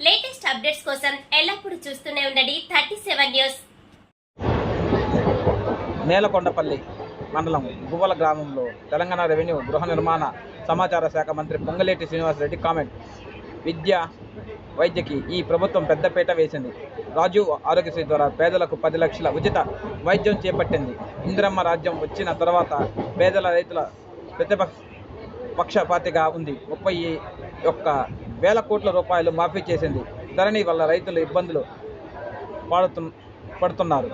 Latest updates కోసం ఎల్లప్పుడూ చూస్తూనే ఉండండి 37 న్యూస్. నేలకొండపల్లి మండలం గువ్వల గ్రామంలో తెలంగాణ రెవెన్యూ గృహ నిర్మాణ సమాచార శాఖ మంత్రి పొంగులేటి శ్రీనివాసరెడ్డి కామెంట్. విద్య వైద్యకి ఈ ప్రభుత్వం పెద్దపీట వేసింది. రాజీవ్ ఆరోగ్యశ్రీ ద్వారా పేదలకు 10 లక్షల ఉచిత వైద్యం చేపట్టింది. ఇందిరమ్మ రాజ్యం వచ్చిన తర్వాత పేదల రైతుల పక్షపాతిగా ఉంది. 31,000 కోట్ల రూపాయలు మాఫీ చేసింది. ధరణి వల్ల రైతులు ఇబ్బందులు పడుతున్నారు.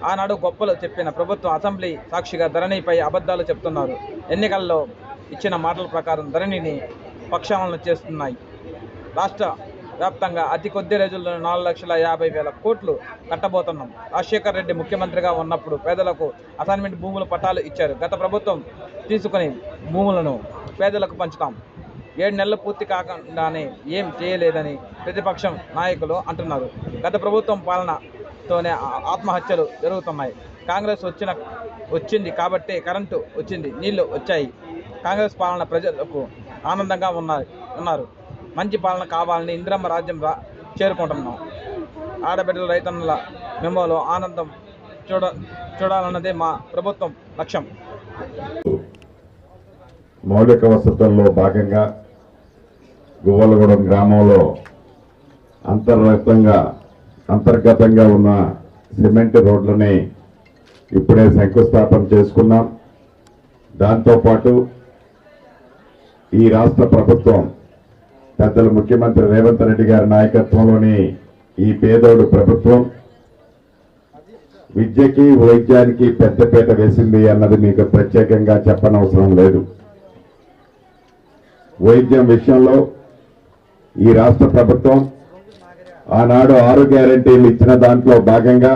ఆనాడు గొప్పలు చెప్పిన ప్రభుత్వం అసెంబ్లీ సాక్షిగా ధరణిపై అబద్ధాలు చెప్తున్నారు. ఎన్నికల్లో ఇచ్చిన మాటల ప్రకారం ధరణిని పక్షాలను చేస్తున్నాయి. రాష్ట్ర వ్యాప్తంగా అతి కొద్ది రోజుల్లో 4,50,000 కోట్లు కట్టబోతున్నాం. రాజశేఖర్ రెడ్డి ముఖ్యమంత్రిగా ఉన్నప్పుడు పేదలకు అసైన్మెంట్ భూముల పట్టాలు ఇచ్చారు. గత ప్రభుత్వం తీసుకుని భూములను పేదలకు పంచుతాం. 7 నెలలు పూర్తి కాకుండానే ఏం చేయలేదని ప్రతిపక్షం నాయకులు అంటున్నారు. గత ప్రభుత్వం పాలనతోనే ఆత్మహత్యలు జరుగుతున్నాయి. కాంగ్రెస్ వచ్చింది కాబట్టే కరెంటు వచ్చింది, నీళ్లు వచ్చాయి. కాంగ్రెస్ పాలన ప్రజలకు ఆనందంగా ఉన్నారు. మంచి పాలన కావాలని ఇందిరమ్మ రాజ్యం చేరుకుంటున్నాం. ఆడబిడ్డల రైతన్నుల మెమోలో ఆనందం చూడాలన్నదే మా ప్రభుత్వం లక్ష్యం. మౌలిక వసతుల్లో భాగంగా గువ్వలగూడెం గ్రామంలో అంతర్గతంగా ఉన్న సిమెంట్ రోడ్లని ఇప్పుడే శంకుస్థాపన చేసుకున్నాం. దాంతోపాటు ఈ రాష్ట్ర ప్రభుత్వం పెద్దలు ముఖ్యమంత్రి రేవంత్ రెడ్డి గారి నాయకత్వంలోని ఈ పేదోడు ప్రభుత్వం విద్యకి వైద్యానికి పెద్దపీట వేసింది అన్నది మీకు ప్రత్యేకంగా చెప్పనవసరం లేదు. వైద్యం విషయంలో ఈ రాష్ట్ర ప్రభుత్వం ఆనాడు 6 గ్యారెంటీలు ఇచ్చిన దాంట్లో భాగంగా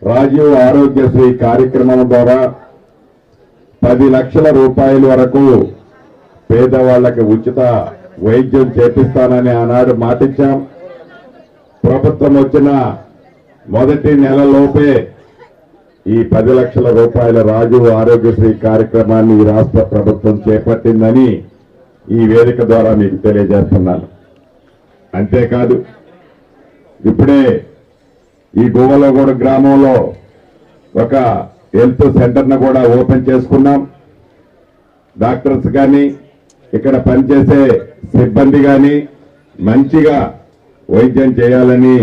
రాజీవ్ ఆరోగ్యశ్రీ కార్యక్రమం ద్వారా 10 లక్షల రూపాయల వరకు పేదవాళ్లకు ఉచిత వైద్యం చేపిస్తానని ఆనాడు మాటిచ్చాం. ప్రభుత్వం వచ్చిన మొదటి నెలలోపే ఈ 10 లక్షల రూపాయల రాజీవ్ ఆరోగ్యశ్రీ కార్యక్రమాన్ని ఈ రాష్ట్ర ప్రభుత్వం చేపట్టిందని ఈ వేదిక ద్వారా మీకు తెలియజేస్తున్నాను. అంతేకాదు, ఇప్పుడే ఈ గువ్వలగూడెం గ్రామంలో ఒక హెల్త్ సెంటర్ను కూడా ఓపెన్ చేసుకున్నాం. డాక్టర్స్ కానీ ఇక్కడ పనిచేసే సిబ్బంది కానీ మంచిగా వైద్యం చేయాలని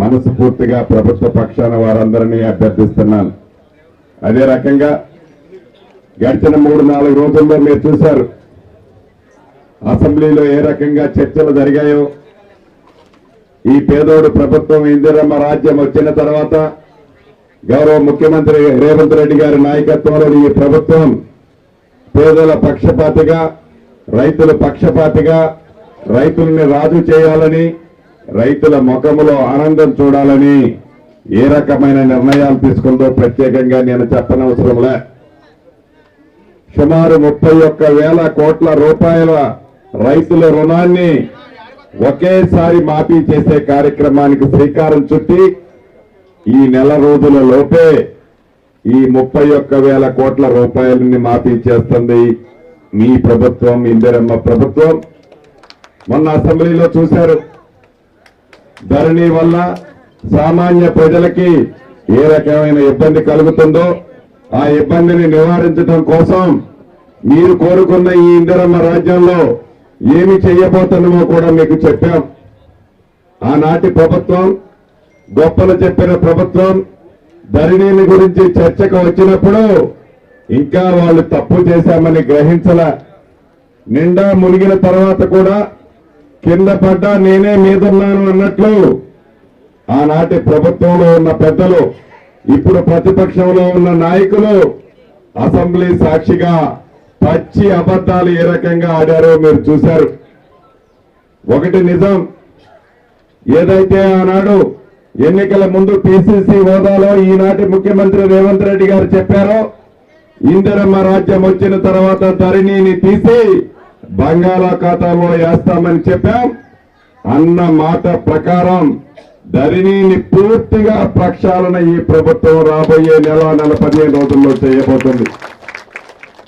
మనస్ఫూర్తిగా ప్రభుత్వ పక్షాన వారందరినీ అభ్యర్థిస్తున్నాను. అదే రకంగా గడిచిన 3-4 రోజుల్లో మీరు చూశారు అసెంబ్లీలో ఏ రకంగా చర్చలు జరిగాయో. ఈ పేదోడు ప్రభుత్వం ఇందిరమ్మ రాజ్యం వచ్చిన తర్వాత గౌరవ ముఖ్యమంత్రి రేవంత్ రెడ్డి గారి నాయకత్వంలో ఈ ప్రభుత్వం పేదల పక్షపాతిగా, రైతుల పక్షపాతిగా, రైతుల్ని రాజు చేయాలని, రైతుల ముఖంలో ఆనందం చూడాలని ఏ రకమైన నిర్ణయాలు తీసుకుందో ప్రత్యేకంగా నేను చెప్పనవసరంలే. సుమారు 31,000 కోట్ల రూపాయల రైతుల రుణాన్ని ఒకేసారి మాఫీ చేసే కార్యక్రమానికి శ్రీకారం చుట్టి ఈ నెల రోజుల లోపే ఈ 31,000 కోట్ల రూపాయలని మాఫీ చేస్తుంది మీ ప్రభుత్వం, ఇందిరమ్మ ప్రభుత్వం. మొన్న అసెంబ్లీలో చూశారు, ధరణి వల్ల సామాన్య ప్రజలకి ఏ రకమైన ఇబ్బంది కలుగుతుందో ఆ ఇబ్బందిని నివారించడం కోసం మీరు కోరుకున్న ఈ ఇందిరమ్మ రాజ్యంలో ఏమి చేయబోతున్నామో కూడా మీకు చెప్పాం. ఆనాటి ప్రభుత్వం గొప్పలు చెప్పిన ప్రభుత్వం ధరణిని గురించి చర్చకు వచ్చినప్పుడు ఇంకా వాళ్ళు తప్పు చేశామని గ్రహించల. నిండా మునిగిన తర్వాత కూడా కింద పడ్డా నేనే మీదున్నాను అన్నట్లు ఆనాటి ప్రభుత్వంలో ఉన్న పెద్దలు, ఇప్పుడు ప్రతిపక్షంలో ఉన్న నాయకులు అసెంబ్లీ సాక్షిగా పచ్చి అబద్ధాలు ఏ రకంగా ఆడారో మీరు చూశారు. ఒకటి నిజం, ఏదైతే ఆనాడు ఎన్నికల ముందు పిసిసి హోదాలో ఈనాటి ముఖ్యమంత్రి రేవంత్ రెడ్డి గారు చెప్పారో, ఇందిరమ్మ రాజ్యం వచ్చిన తర్వాత ధరణిని తీసి బంగాళాఖాతంలో వేస్తామని చెప్పాం. అన్న మాట ప్రకారం ధరణిని పూర్తిగా ప్రక్షాళన ఈ ప్రభుత్వం రాబోయే నెల 15 రోజుల్లో చేయబోతుంది.